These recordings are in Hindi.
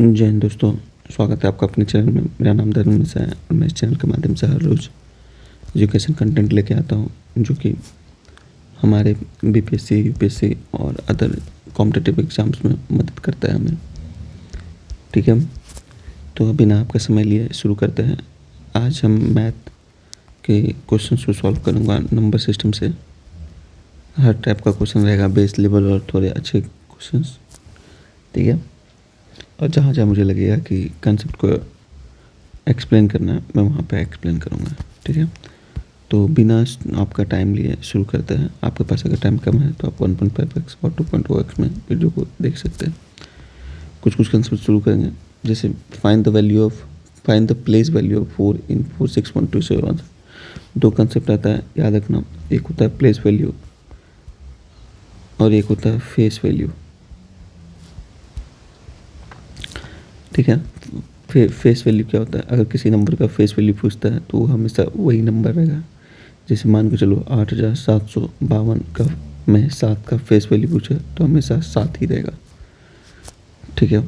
जय हिंद दोस्तों, स्वागत है आपका अपने चैनल में। मेरा नाम धर्मेंद्र है और मैं इस चैनल के माध्यम से हर रोज़ एजुकेशन कंटेंट लेके आता हूँ जो कि हमारे बीपीएससी, यूपीएससी और अदर कॉम्पिटिटिव एग्ज़ाम्स में मदद करता है हमें। ठीक है, तो बिना आपका समय लिए शुरू करते हैं। आज हम मैथ के क्वेश्चन को सॉल्व करूँगा नंबर सिस्टम से। हर टाइप का क्वेश्चन रहेगा, बेस लेवल और थोड़े अच्छे क्वेश्चन। ठीक है, और जहाँ जहाँ मुझे लगेगा कि कंसेप्ट को एक्सप्लेन करना है मैं वहाँ पे एक्सप्लेन करूँगा। ठीक है, तो बिना आपका टाइम लिए शुरू करते हैं। आपके पास अगर टाइम कम है तो आप 1.5x और 2.0x में वीडियो को देख सकते हैं। कुछ कंसेप्ट शुरू करेंगे, जैसे find the place value of 4 इन 4 6 1 2 7। दो कंसेप्ट आता है, याद रखना। एक होता है प्लेस वैल्यू और एक होता है फेस वैल्यू। ठीक है, फेस वैल्यू क्या होता है? अगर किसी नंबर का फेस वैल्यू पूछता है तो वो हमेशा वही नंबर रहेगा। जैसे मान के चलो 8752 का में 7 का फेस वैल्यू पूछे तो हमेशा 7 ही रहेगा। ठीक है,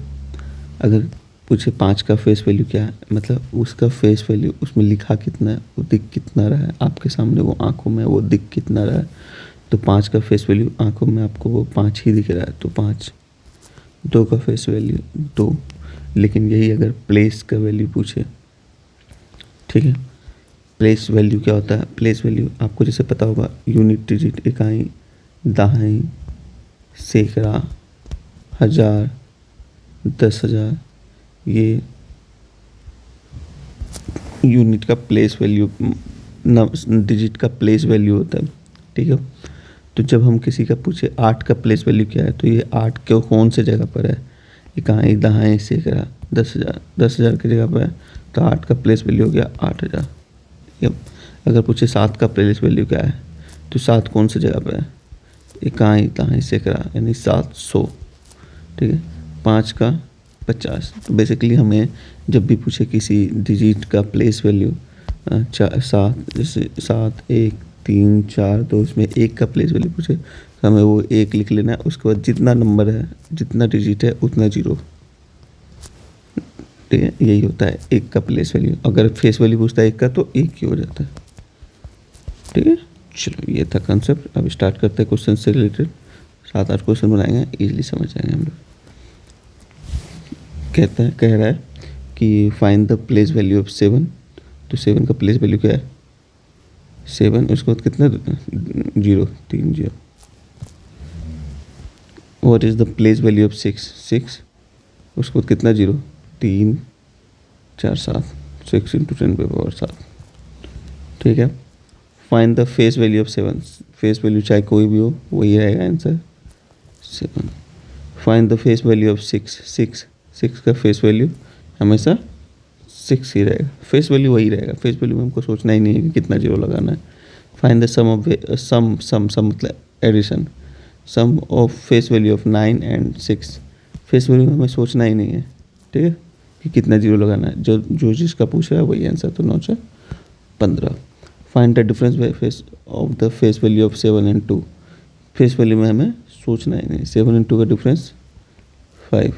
अगर पूछे 5 का फेस वैल्यू क्या है, मतलब उसका फेस वैल्यू उसमें लिखा कितना है, वो दिख कितना रहा है आपके सामने, वो आंखों में वो दिख कितना रहा है, तो 5 का फेस वैल्यू आंखों में आपको वो 5 ही दिख रहा है तो 5। 2 का फेस वैल्यू 2। लेकिन यही अगर प्लेस का वैल्यू पूछे, ठीक है, प्लेस वैल्यू क्या होता है? प्लेस वैल्यू आपको जैसे पता होगा, यूनिट, डिजिट, इकाई, दहाई, सैकड़ा, हज़ार, 10,000, ये यूनिट का प्लेस वैल्यू, डिजिट का प्लेस वैल्यू होता है। ठीक है, तो जब हम किसी का पूछे 8 का प्लेस वैल्यू क्या है, तो ये 8 क्यों कौन से जगह पर है? इकाई, दहाई, सैकड़ा, 10,000। 10,000 की जगह पर है तो 8 का प्लेस वैल्यू हो गया 8,000। ठीक है, अगर पूछे 7 का प्लेस वैल्यू क्या है, तो 7 कौन सी जगह पर है? इकाई, दहाई, सैकड़ा, यानी 700। ठीक है, 5 का 50। तो बेसिकली हमें जब भी पूछे किसी डिजिट का प्लेस वैल्यू 7, जैसे 7 1 3 4 2, इसमें 1 का प्लेस वैल्यू पूछे तो हमें वो 1 लिख लेना है। उसके बाद जितना नंबर है, जितना डिजिट है उतना 0। ठीक है, यही होता है 1 का प्लेस वैल्यू। अगर फेस वैल्यू पूछता है 1 का तो 1 ही हो जाता है। ठीक है, चलो ये था कंसेप्ट। अब स्टार्ट करते हैं क्वेश्चन से रिलेटेड। 7-8 क्वेश्चन बनाएंगे, इजीली समझ जाएंगे हम लोग। कह रहा है कि find the place value of 7। तो 7 का प्लेस वैल्यू क्या है? 7, उसके बाद कितना 0, 3 0। What is the place value of 6? 6, उसके बाद कितना 0, 3 4 7। 6 × 10⁻7। ठीक है, find the face value of 7। Face value चाहे कोई भी हो वही रहेगा answer 7। Find the face value of 6। 6 का फेस वैल्यू हमेशा 6 ही रहेगा। फेस वैल्यू वही रहेगा। फेस वैल्यू में हमको सोचना ही नहीं है कि कितना 0 लगाना है। Find the sum of sum मतलब addition. Sum of face value of 9 and 6। Face value में हमें सोचना ही नहीं है, ठीक है, कि कितना 0 लगाना है। जो जिसका पूछ रहा है वही आंसर, तो 9 से 15। Find the difference face of the face value of 7 and 2। Face value में हमें सोचना ही नहीं। 7 and 2 का डिफरेंस 5।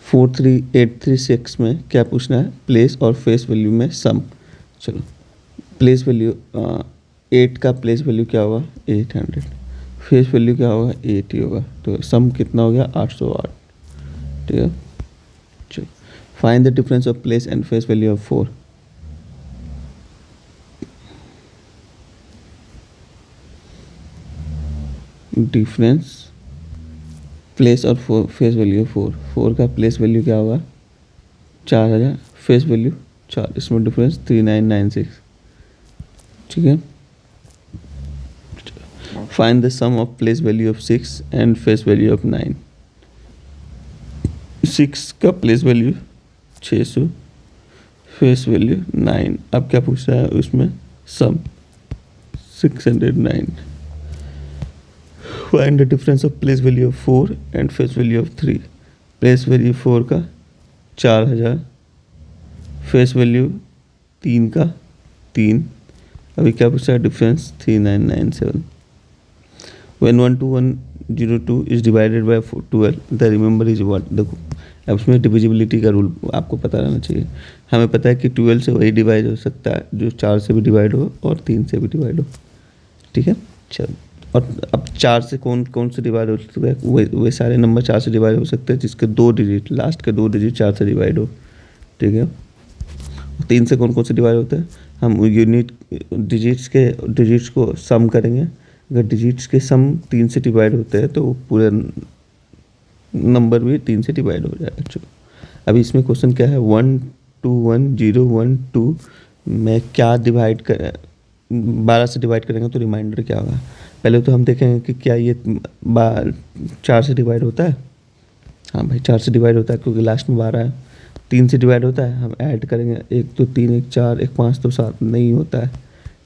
43836 में क्या पूछना है? प्लेस और फेस वैल्यू में सम। चलो, प्लेस वैल्यू 8 का प्लेस वैल्यू क्या होगा? 800। फेस वैल्यू क्या होगा? 80 होगा। तो सम कितना हो गया? 808। ठीक है, चलो find the difference of place and face value of 4। Difference place और फेस वैल्यू 4 का प्लेस वैल्यू क्या होगा? 4000। फेस वैल्यू 4, इसमें डिफरेंस 3996। ठीक है, find the sum of place value of 6 and face value of 9। 6 का प्लेस वैल्यू 600, फेस वैल्यू 9। अब क्या पूछ रहा है उसमें? सम 609। Find the difference of place value of 4 and face value of 3। Place value 4 का 4000, फेस वैल्यू 3 का 3। अभी क्या पूछा है? Difference 3997। When 1 to 102 is divided by 12, the remainder is what? देखो अब उसमें डिविजिबिलिटी का रूल आपको पता रहना चाहिए। हमें पता है कि 12 से वही डिवाइड हो सकता है जो 4 से भी डिवाइड हो और 3 से भी डिवाइड हो, ठीक है। चलो, और अब 4 से कौन कौन से डिवाइड हो सकता है, वे सारे नंबर 4 से डिवाइड हो सकते हैं जिसके 2 डिजिट, लास्ट के 2 डिजिट 4 से डिवाइड हो, ठीक है। 3 से कौन कौन से डिवाइड होते हैं, हम यूनिट डिजिट्स को सम करेंगे। अगर डिजिट्स के सम 3 से डिवाइड होते हैं तो पूरे नंबर भी 3 से डिवाइड हो जाएगा। चलो, अभी इसमें क्वेश्चन क्या है, 1 2 1 0 1 2 में क्या डिवाइड कर 12 से डिवाइड करेंगे तो रिमाइंडर क्या होगा। पहले तो हम देखेंगे कि क्या ये 4 से डिवाइड होता है। हाँ भाई 4 से डिवाइड होता है क्योंकि लास्ट में 12 है। 3 से डिवाइड होता है, हम ऐड करेंगे 1 तो 3 1 4 1 5 तो 7 नहीं होता है,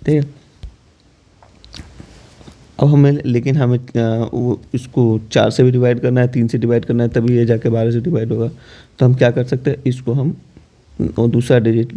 ठीक है। अब हमें लेकिन हमें वो इसको 4 से भी डिवाइड करना है, 3 से डिवाइड करना है, तभी ये जाके 12 से डिवाइड होगा। तो हम क्या कर सकते हैं, इसको हम और दूसरा डिजिट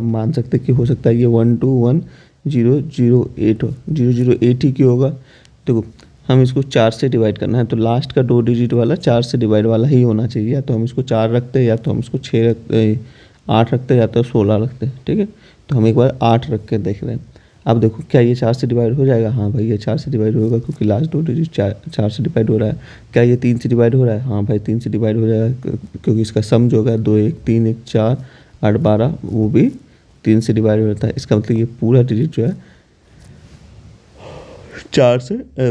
मान सकते हैं कि हो सकता है ये 1 2 1 0 0 8 हो, 0 0 8 ही क्यों होगा। देखो हम इसको 4 से डिवाइड करना है तो लास्ट का 2 डिजिट वाला 4 से डिवाइड वाला ही होना चाहिए। या तो हम इसको 4 रखते हैं, या तो हम इसको 8 रखते हैं, या तो 16 रखते हैं, ठीक है। तो हम एक बार 8 रख के देख रहे हैं। अब देखो क्या ये 4 से डिवाइड हो जाएगा, हाँ भाई ये 4 से डिवाइड होगा क्योंकि लास्ट 2 डिजिट 4 से डिवाइड हो रहा है। क्या ये 3 से डिवाइड हो रहा है, हाँ भाई 3 से डिवाइड हो जाएगा क्योंकि इसका सम जो होगा 2 1 3 1 4 8 12 वो भी 3 से डिवाइड हो जाता है। इसका मतलब ये पूरा डिजिट जो है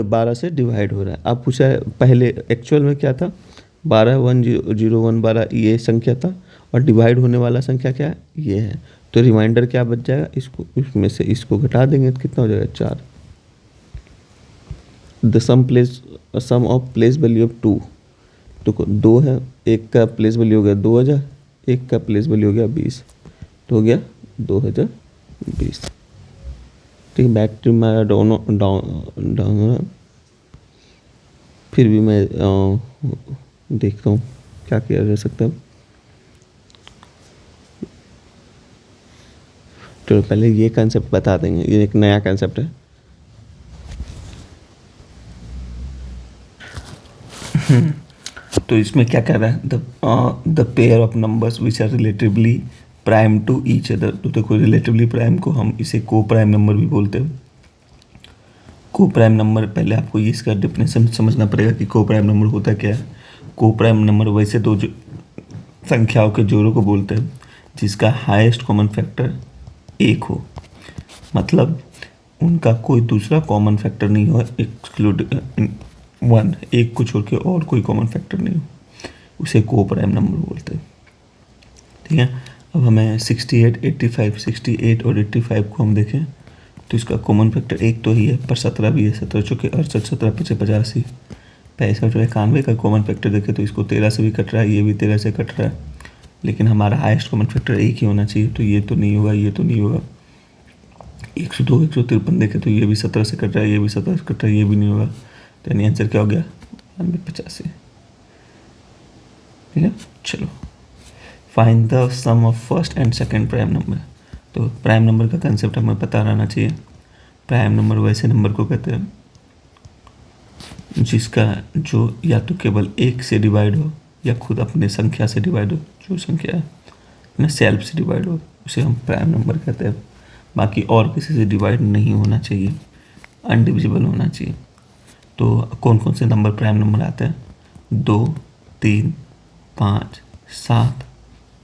12 से डिवाइड हो रहा है। अब पूछा है पहले एक्चुअल में क्या था, 12 1 0 1 12 ये संख्या था और डिवाइड होने वाला संख्या क्या है, ये है। तो रिमाइंडर क्या बच जाएगा, इसको इसमें से इसको घटा देंगे तो कितना हो जाएगा 4। The sum of place value of 2, तो 2 है, एक का प्लेस वैल्यू हो गया 2000, एक का प्लेस वैल्यू हो गया 20, तो हो गया 2020, ठीक है। बैटरी मेरा डाउन फिर भी मैं देखता हूँ क्या किया जा सकता है। तो पहले ये कंसेप्ट बता देंगे, ये एक नया कंसेप्ट है। तो इसमें क्या कह रहा है, the pair of numbers which are relatively prime to each other. तो देखो रिलेटिवली प्राइम को हम इसे को प्राइम नंबर भी बोलते हैं। को प्राइम नंबर, पहले आपको ये इसका डेफिनेशन समझना पड़ेगा कि को प्राइम नंबर होता क्या है। को प्राइम नंबर वैसे दो संख्याओं के जोड़ों को बोलते हैं जिसका हाईएस्ट कॉमन फैक्टर 1 हो, मतलब उनका कोई दूसरा कॉमन फैक्टर नहीं हो, एक्सक्लूड 1, एक को छोड़ के और कोई कॉमन फैक्टर नहीं हो, उसे को प्राइम नंबर बोलते हैं, ठीक है। अब हमें 68 85 68 और 85 को हम देखें तो इसका कॉमन फैक्टर 1 तो ही है, पर 17 भी है। 17 चौके 68, 17 पचे 85, 65 और 91 का कॉमन फैक्टर देखें तो इसको 13 से भी कट रहा है, ये भी 13 से कट रहा है, लेकिन हमारा हाईएस्ट कॉमन फैक्टर 1 ही होना चाहिए। तो ये तो नहीं होगा, ये तो नहीं होगा। 102 153 देखें तो ये भी 17 से कट रहा है, ये भी 17 से कट रहा है, ये भी नहीं होगा। तो यानी आंसर क्या हो गया, 85, ठीक है। चलो, find the sum of first and second prime number. तो प्राइम नंबर का कंसेप्ट हमें पता रहना चाहिए। प्राइम नंबर वैसे नंबर को कहते हैं जिसका जो या तो केवल 1 से डिवाइड हो या खुद अपने संख्या से डिवाइड हो, जो संख्या है अपने सेल्फ से डिवाइड हो, उसे हम प्राइम नंबर कहते हैं। बाकी और किसी से डिवाइड नहीं होना चाहिए, अनडिविजिबल होना चाहिए। तो कौन कौन से नंबर प्राइम नंबर आते हैं, 2 3 5 7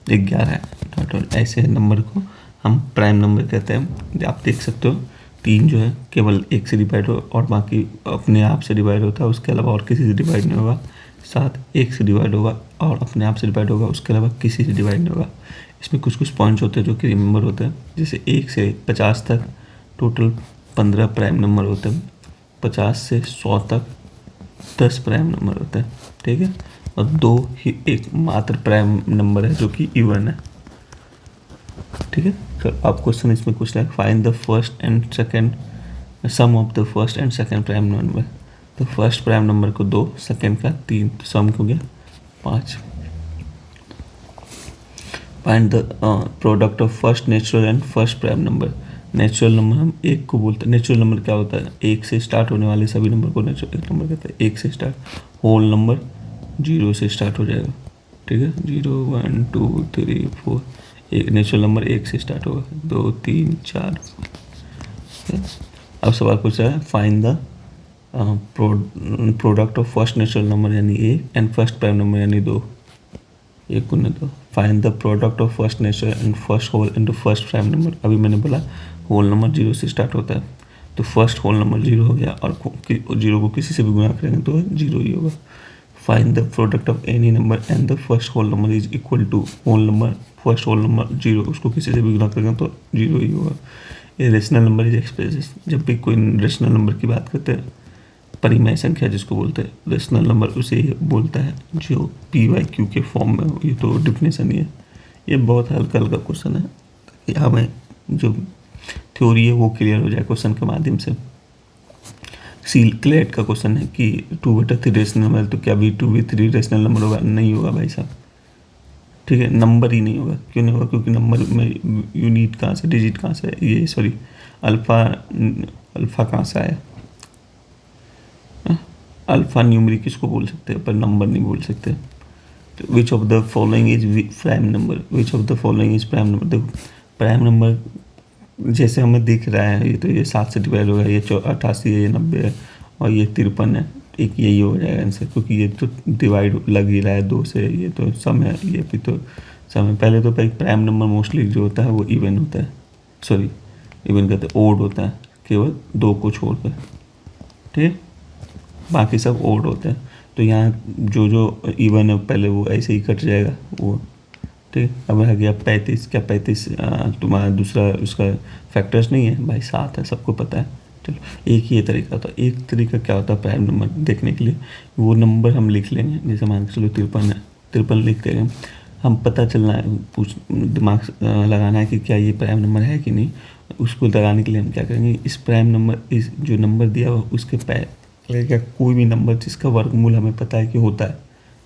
11 टोटल, ऐसे नंबर को हम प्राइम नंबर कहते हैं। आप देख सकते हो 3 जो है केवल 1 से डिवाइड हो और बाकी अपने आप से डिवाइड होता है, उसके अलावा और किसी से डिवाइड नहीं होगा। 7 1 से डिवाइड होगा और अपने आप से डिवाइड होगा, उसके अलावा किसी से डिवाइड नहीं होगा। इसमें कुछ कुछ पॉइंट्स होते हैं जो कि रिमेंबर होते हैं, जैसे 1 से 50 तक टोटल 15 प्राइम नंबर होते हैं, 50 से 100 तक 10 प्राइम नंबर होते हैं, ठीक है। और 2 ही एक मात्र प्राइम नंबर है जो कि इवन है, ठीक है। तो आप क्वेश्चन इसमें कुछ like find the first and second some of the first and second prime number. तो फर्स्ट प्राइम नंबर को 2, सेकंड का 3, तो सम हो गया 5। Find the product of first natural and first prime number. Natural number हम 1 को बोलते हैं। नेचुरल नंबर क्या होता है, 1 से स्टार्ट होने वाले सभी नंबर को नेचुरल नंबर कहते हैं। 1 से स्टार्ट, होल नंबर 0 से स्टार्ट हो जाएगा, ठीक है, 0 1 2 3 4, एक नेचुरल नंबर 1 से स्टार्ट होगा, 2 3 4। अब सवाल पूछ रहा है find the product of first natural number यानी 1 एंड फर्स्ट प्राइम नंबर यानी 2। 1 गुना 2। Find the product of first natural and first whole into first prime number. अभी मैंने बोला होल नंबर 0 से स्टार्ट होता है, तो फर्स्ट होल नंबर 0 हो गया, और 0 को किसी से भी गुना करेंगे तो 0 ही होगा। Find the product of any number and the first whole number is equal to whole number first whole number 0, उसको किसी से भी गुना करेंगे तो 0 ही होगा। ये रेशनल नंबर इज एक्सप्रेस। जब भी कोई रेशनल नंबर की बात करते हैं, परिमेय संख्या जिसको बोलते हैं, रेशनल नंबर उसे बोलता है जो PYQ के फॉर्म में हो। ये तो डिफिनेशन ही है। ये बहुत हल्का हल्का क्वेश्चन है, ताकि हमें जो थ्योरी है वो क्लियर हो जाए क्वेश्चन के माध्यम से। सील क्लेट का क्वेश्चन है कि 2/3 रेशनल नंबर, तो क्या V2 V3 रेशनल नंबर होगा? नहीं होगा भाई साहब, ठीक है, नंबर ही नहीं होगा। क्यों नहीं होगा? क्योंकि नंबर में यूनिट कहाँ से, डिजिट कहाँ से, ये सॉरी अल्फ़ा कहाँ से आया? अल्फ़ा न्यूमरिक किसको बोल सकते हैं, पर नंबर नहीं बोल सकते। तो which of the following is prime number? Which of the following is prime number? देखो प्राइम नंबर जैसे हमें दिख रहा है, ये तो ये 7 से डिवाइड होगा, ये 88 है, ये 90 है, और ये 53 है। एक यही हो जाएगा आंसर, क्योंकि ये तो डिवाइड लग ही रहा है 2 से, ये तो सम है, ये भी तो सम है। पहले तो प्राइम नंबर मोस्टली जो होता है वो इवन होता है, सॉरी इवन कहते हैं, ओड होता है, केवल 2 को छोड़कर, ठीक है, बाकी सब ओड होते हैं। तो यहाँ जो इवन है पहले वो ऐसे ही कट जाएगा वो, ठीक है। अब रह गया 35। क्या 35 तुम्हारा दूसरा उसका फैक्टर्स नहीं है भाई, 7 है, सबको पता है। चलो एक ही तरीका होता है। एक तरीका क्या होता है प्राइम नंबर देखने के लिए, वो नंबर हम लिख लेंगे। जैसे मान के चलो 53 है, 53 लिख देंगे। हम पता चलना है, दिमाग लगाना है कि क्या ये प्राइम नंबर है कि नहीं। उसको लगाने के लिए हम क्या करेंगे, इस प्राइम नंबर, इस जो नंबर दिया हुआ उसके पहले क्या कोई भी नंबर जिसका वर्गमूल हमें पता है कि होता है,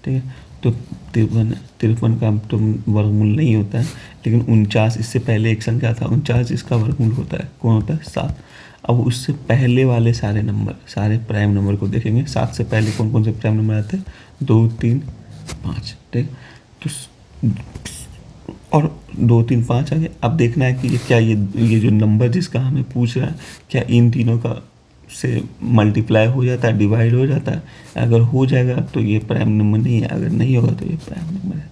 ठीक है। तो 53 का तो वर्गमूल नहीं होता है, लेकिन 49 इससे पहले एक संख्या था, 49 इसका वर्गमूल होता है। कौन होता है? 7। अब उससे पहले वाले सारे नंबर, सारे प्राइम नंबर को देखेंगे। 7 से पहले कौन कौन से प्राइम नंबर आते हैं? 2 3 5, ठीक। तो और 2 3 5 आ गए। अब देखना है कि ये क्या, ये जो नंबर जिसका हमें पूछ रहा है, क्या इन तीनों का से मल्टीप्लाई हो जाता है, डिवाइड हो जाता है? अगर हो जाएगा तो ये प्राइम नंबर नहीं है, अगर नहीं होगा तो ये प्राइम नंबर है,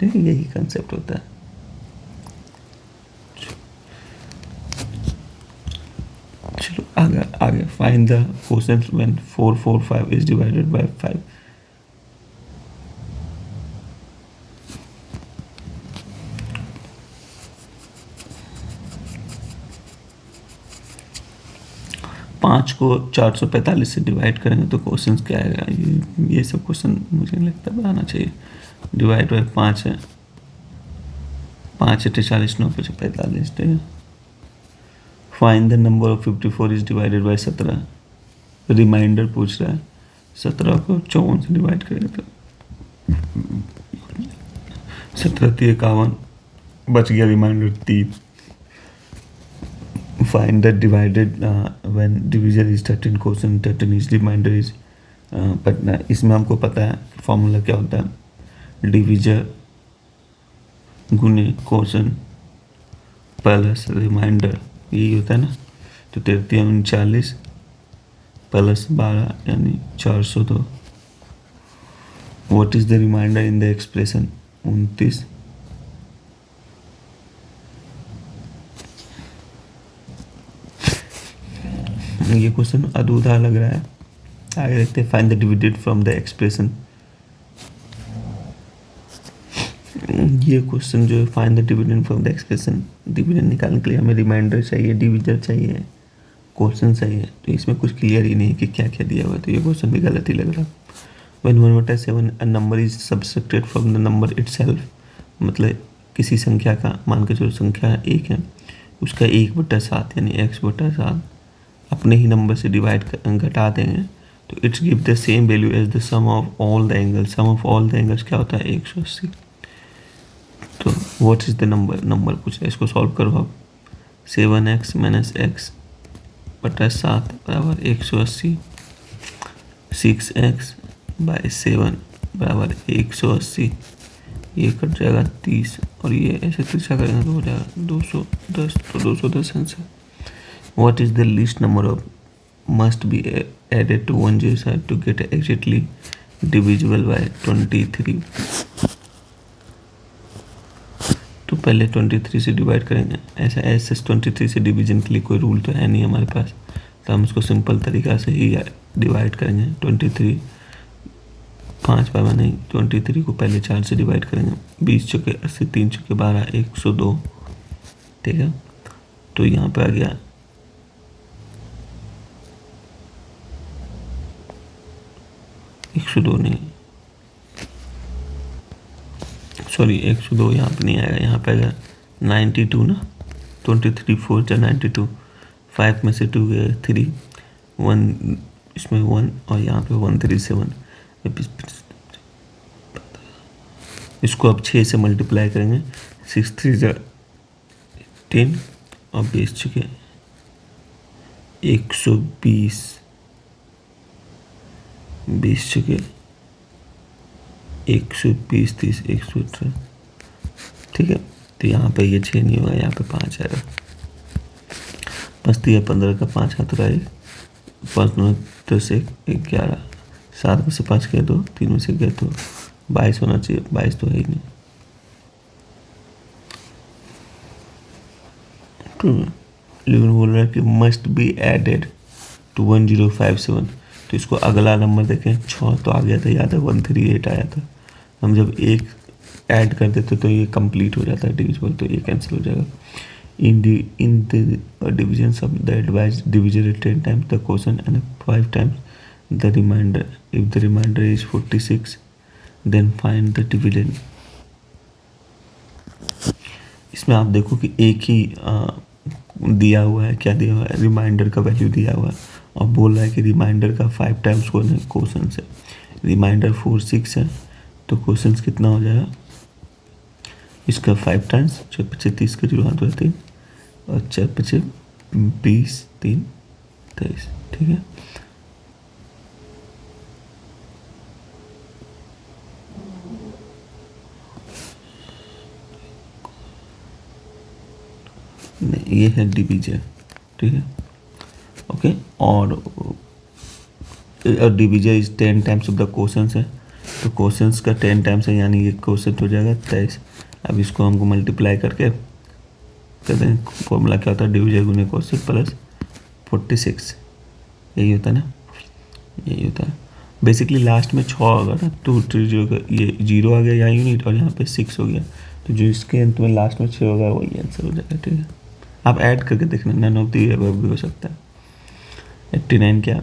ठीक है। यही कंसेप्ट होता है। चलो आगे आगे। Find the quotient when 4 4 5 is divided bye 5। पाँच को 445 से डिवाइड करेंगे तो क्वेश्चन क्या आएगा? ये सब क्वेश्चन मुझे नहीं लगता बनाना चाहिए। डिवाइड बाय 5 है, 5 × 40 9 × 45, ठीक है। Find the number of 54 is divided by 17। Remainder पूछ रहा है, 17 को 54 से डिवाइड करेंगे तो 17 × 51, बच गया remainder 3। Find the divided when division is 13 question 13 is remainder is, but इसमें हमको पता है फॉर्मूला क्या होता है, डिविजर गुने क्वेश्चन प्लस रिमाइंडर, यही होता है ना। तो 33 39 प्लस 12 यानी 402। What is the remainder in the expression? 29। ये क्वेश्चन अधूरा लग रहा है, आगे देखते हैं। Find the dividend from the expression. ये क्वेश्चन जो है, find the dividend from the expression, dividend निकालने के लिए हमें रिमाइंडर चाहिए, डिविजर चाहिए, क्वेश्चन चाहिए। तो इसमें कुछ क्लियर ही नहीं है कि क्या क्या दिया हुआ है, तो ये क्वेश्चन भी गलत ही लग रहा है। When 1/7 a number is subtracted from the number itself, मतलब किसी संख्या का, मान के चलो संख्या 1 है, उसका 1/7 यानी x/7 अपने ही नंबर से डिवाइड घटा देंगे तो it's give the same value as the sum of all the angles. Sum of all the angles क्या होता है? 180। तो व्हाट इज द नंबर पूछ रहा है, इसको सॉल्व करो आप। 7x - x बटा 7 बराबर 180। 6x/7 बराबर 180। ये कट जाएगा 30 और ये ऐसे तिरछा करेंगे तो हो जाएगा 210, तो 210 answer. What is the least number of must be added to 107 to get exactly divisible by 23? तो पहले 23 से डिवाइड करेंगे। ऐसा 23 से डिवीजन के लिए कोई रूल तो है नहीं हमारे पास, तो हम इसको सिंपल तरीका से ही डिवाइड करेंगे। 23 5 बार नहीं, 23 को पहले 4 से डिवाइड करेंगे। 20 चौके 80, 3 चौके 12, 102। ठीक है, तो यहाँ पे आ गया 102 नहीं, सॉरी 102 यहाँ पे नहीं आएगा, यहाँ पे आएगा 92 ना। 23 4 जा 92, 5 में से 2 गए 3, 1 इसमें 1 और यहाँ पे 137। इसको अब 6 से मल्टीप्लाई करेंगे। 6 3 जा 10 और 20 चुके 120, 20 चुके 120, 30, 118। ठीक है, तो यहाँ पे ये 6 नहीं होगा, यहाँ पे 5 आएगा। 5 3 15 का 5 हाथ रहा है, 5 9 10 1 11, 7 में से 5 गए 2, 3 में से गए तो 22 होना चाहिए, 22 तो है ही नहीं। लेकिन बोल रहा है कि मस्ट बी एडेड टू 1057। तो इसको अगला नंबर देखें 6 तो आ गया था, याद है 138 आया था। हम जब एक ऐड कर देते तो ये कंप्लीट हो जाता है डिविजिबल, तो ये कैंसिल हो जाएगा। In the division of the advise division 10 times the question and 5 times the remainder. If the remainder is 46 then find the dividend. इसमें आप देखो कि एक ही दिया हुआ है, क्या दिया हुआ है, रिमाइंडर का वैल्यू दिया हुआ है और बोल रहा है कि रिमाइंडर का 5 टाइम्स क्वेश्चन है। रिमाइंडर 4 6 है, तो क्वेश्चन कितना हो जाएगा इसका 5 टाइम्स। 4 5 30 का 0 हाथ 3 और 4 5 20 3 23। ठीक है, ये है डिवीजन। ठीक है, ओके। और division is 10 times of the question है, तो क्वेश्चंस का 10 टाइम्स है, यानी ये क्वेश्चन हो जाएगा 23। अब इसको हमको मल्टीप्लाई करके कहते हैं, फॉर्मूला क्या होता है, डिवीजन गुने क्वेश्चन प्लस 46। यही होता है ना, यही होता है। बेसिकली लास्ट में 6 होगा ना, 2 3 0 का ये 0 आ गया यहाँ यूनिट और यहाँ पे 6 हो गया, तो जो इसके अंत में लास्ट में 6 होगा वही आंसर हो जाएगा। ठीक है, आप ऐड करके देखना, नन ऑफ दी अबव भी हो सकता है। 89 क्या,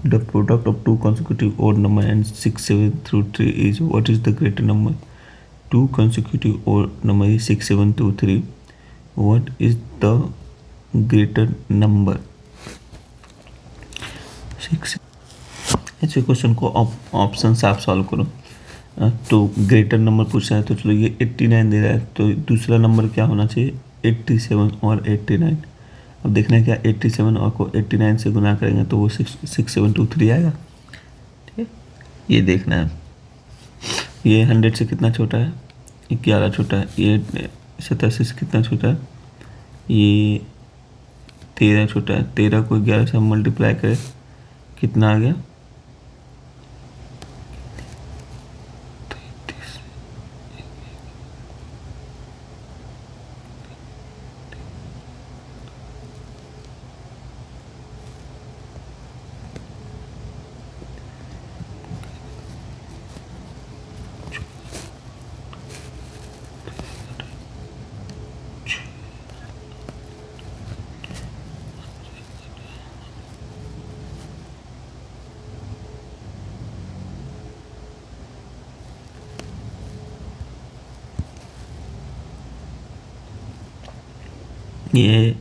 the product of 2 consecutive odd number and 6 7 through 3 is what is the greater number? 2 consecutive odd number is 6 7 2 3. What is the greater number? 6। ऐसे क्वेश्चन को ऑप्शन से आप सॉल्व करो। तो ग्रेटर नंबर पूछ रहा है, तो चलो ये 89 दे रहा है, तो दूसरा नंबर क्या होना चाहिए, 87 और 89। अब देखना है क्या, 87 और को 89 से गुना करेंगे तो वो 6 7 2 3 आएगा। ठीक है, ये देखना है। ये 100 से कितना छोटा है, 11 छोटा है। ये 87 से कितना छोटा है, ये 13 छोटा है। 13 को 11 से हम मल्टीप्लाई करें, कितना आ गया, ये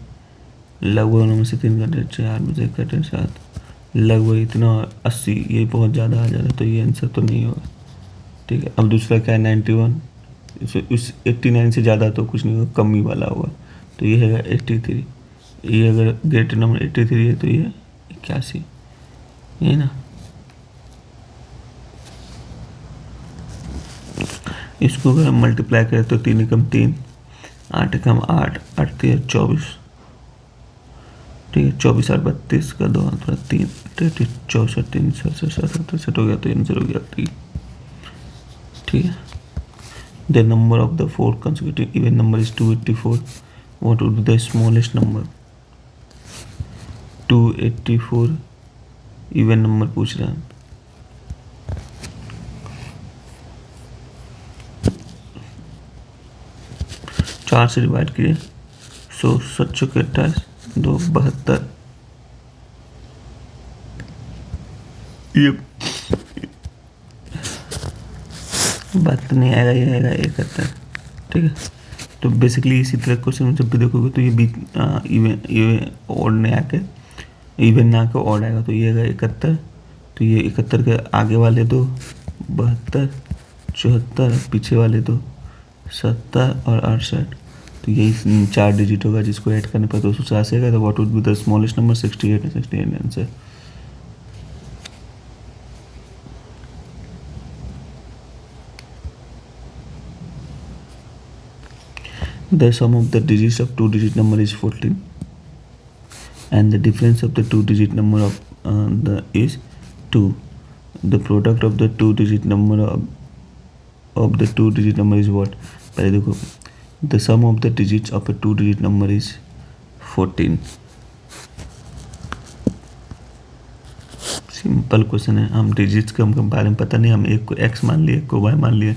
लगभग 9 में से 3 घंटे 4 में से 1 घंटे 7, लगभग इतना 80, ये बहुत ज़्यादा आ जा रहा है, तो ये आंसर तो नहीं होगा। ठीक है, अब दूसरा क्या है, 91, उस 89 से ज़्यादा तो कुछ नहीं होगा, कमी वाला होगा, तो ये है 83। ये अगर ग्रेटर नंबर 83 है तो ये 81, ये ना। इसको अगर हम मल्टीप्लाई करें तो 3 एकम 3, 8 एकम 8, 8 3 24, ठीक है, 24 8 32 का 2 थोड़ा 3 33 64 3 67 हो गया, तो आंसर हो गया 3, ठीक है। The number of the 4 consecutive even number is 284. What would be the smallest number? 284 even number पूछ रहा है। चार से डिवाइड किए, 100 7 28 2 72, ये बात नहीं आएगा, ये आएगा 71, ठीक है। तो बेसिकली इसी तरह क्वेश्चन जब भी देखोगे तो ये बीच इवन ऑड नहीं आके, इवन ना आके ऑड आएगा, तो ये आएगा 71, तो ये 71 के आगे वाले दो 72 74, पीछे वाले दो 70 और 68, तो यही 4 डिजिट होगा जिसको ऐड करने पर 286 आएगा। तो what would be the smallest number? 68 है, 68 answer. The sum of the digits of 2-digit number is 14 and the difference of the 2-digit number of is 2. The product of the 2-digit number of the 2-digit number is what? पहले देखो, the sum of the digits of a 2-digit number is 14. Simple question है। हम डिजिट्स के हमको बारे में पता नहीं, हम एक को x मान लिए, एक को y मान लिए।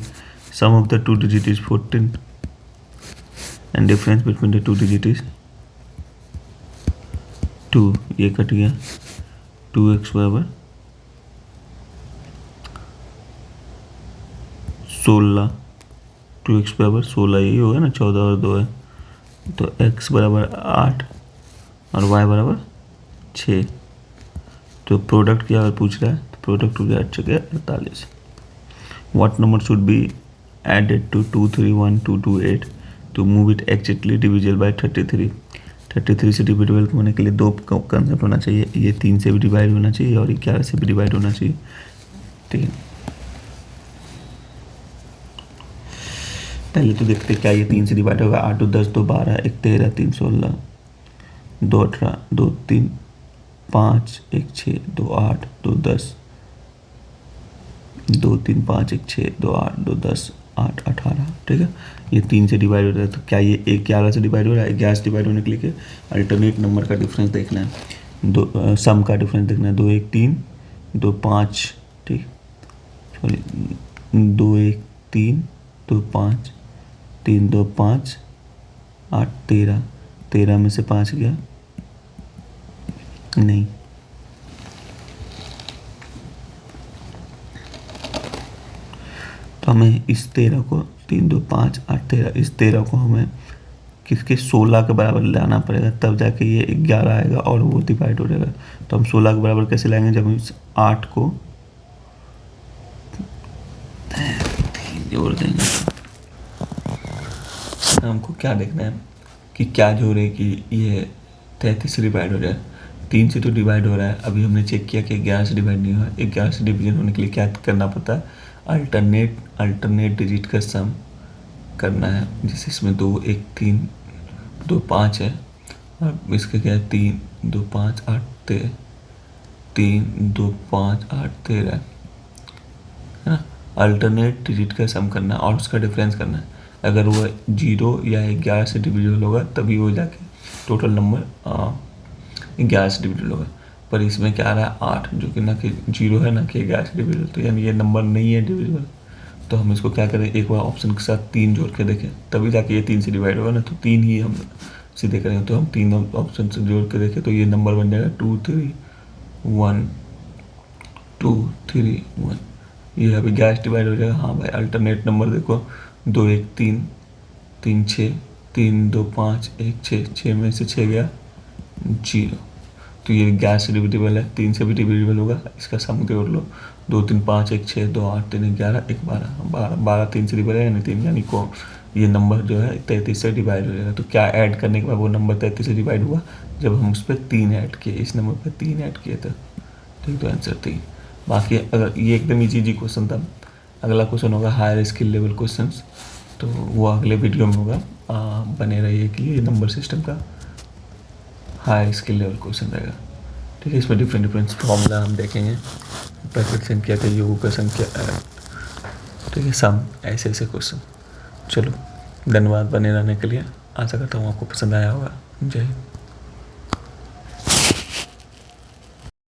Sum of the 2 digit is 14 and difference between the 2 digit is 2। ये कट गया, 2x बराबर 16, 2x बराबर 16, यही होगा ना, 14 और 2 है, तो x बराबर 8 और y बराबर 6। तो प्रोडक्ट क्या पूछ रहा है? तो प्रोडक्ट हो गया 8 जगह 48। What number should be added to 231228 to move it exactly divisible by 33? 33 से डिविजिबल होने के लिए दो कंसेप्ट होना चाहिए, ये 3 से भी डिवाइड होना चाहिए और 11 से भी डिवाइड होना चाहिए, ठीक है। पहले तो देखते क्या ये 3 से डिवाइड होगा। 8 2 10 2 12 1 13 3 16 2 18 2 3 5 1 6 2 8 2 10 2 3 5 1 6 2 8 2 10 8 18, ठीक है। ये 3 से डिवाइड हो रहा है, तो क्या ये 11 से डिवाइड हो रहा है? 11 से डिवाइड होने के लिए अल्टरनेट नंबर का डिफरेंस देखना है, दो सम का डिफरेंस देखना है। 2 1 3 2 5, ठीक, सॉरी 2 1 3 2 5 3 2 5 8 13, 13 में से 5 गया नहीं, तो हमें इस 13 को 3 2 5 8 13, इस 13 को हमें किसके 16 के बराबर लाना पड़ेगा, तब जाके ये 11 आएगा और वो डिवाइड हो जाएगा। तो हम 16 के बराबर कैसे लाएंगे? जब हम इस 8 को जोड़ देंगे। हमको क्या देखना है कि क्या जोड़े कि ये 33 से डिवाइड हो जाए। 3 से तो डिवाइड हो रहा है, अभी हमने चेक किया कि 11 से डिवाइड नहीं हुआ। 11 से डिवीजन होने के लिए क्या करना पड़ता है? अल्टरनेट डिजिट का सम करना है, जैसे इसमें 2 1 3 2 5 है और इसका क्या है 3 2 5 8 13, 3 2 5 8 13 है ना। अल्टरनेट डिजिट का सम करना है और उसका डिफरेंस करना है। अगर वो 0 या 11 से डिविजिबल होगा तभी वो जाके टोटल नंबर 11 से डिविजिबल होगा। पर इसमें क्या आ रहा है 8, जो कि ना कि 0 है ना कि 11 से डिविजिबल, तो यानी ये नंबर नहीं है डिविजिबल। तो हम इसको क्या करें, एक बार ऑप्शन के साथ 3 जोड़ के देखें, तभी जाके ये 3 से डिवाइड होगा ना, तो 3 ही हम सीधे करेंगे। तो हम 3 ऑप्शन से जोड़ के देखें तो ये नंबर बन जाएगा 2 3 1 2 3 1। ये अभी 11 से डिवाइड हो जाएगा। हाँ भाई, अल्टरनेट नंबर देखो, 2 1 3 3 6 3 2 5 1 6, 6 में से 6 गया 0, तो ये 11 से डिविजिबल है, 3 से भी डिविजिबल होगा। इसका सम जोड़ लो, 2 3 5 1 6 2 8 3 11 1 12 12 3 से डिवाइड है यानी 3, यानी को ये नंबर जो है 33 से डिवाइड हो जाएगा। तो क्या ऐड करने के बाद वो नंबर 33 से डिवाइड हुआ? जब हम उस पर 3 ऐड किए, इस नंबर पर 3 ऐड किए थे, ठीक, तो आंसर 3। बाकी अगर ये एकदम ईजी क्वेश्चन था, अगला क्वेश्चन होगा हायर स्किल लेवल क्वेश्चंस, तो वो अगले वीडियो में होगा। बने रहिए कि ये नंबर सिस्टम का हाई स्किल लेवल क्वेश्चन रहेगा। ठीक है, इसमें डिफरेंट फॉर्मूला हम देखेंगे, प्राकृतिक संख्या का योग का संख्या, ठीक है, सम, ऐसे क्वेश्चन। चलो, धन्यवाद बने रहने के लिए। आशा करता हूँ आपको पसंद आया होगा। जय हिंद।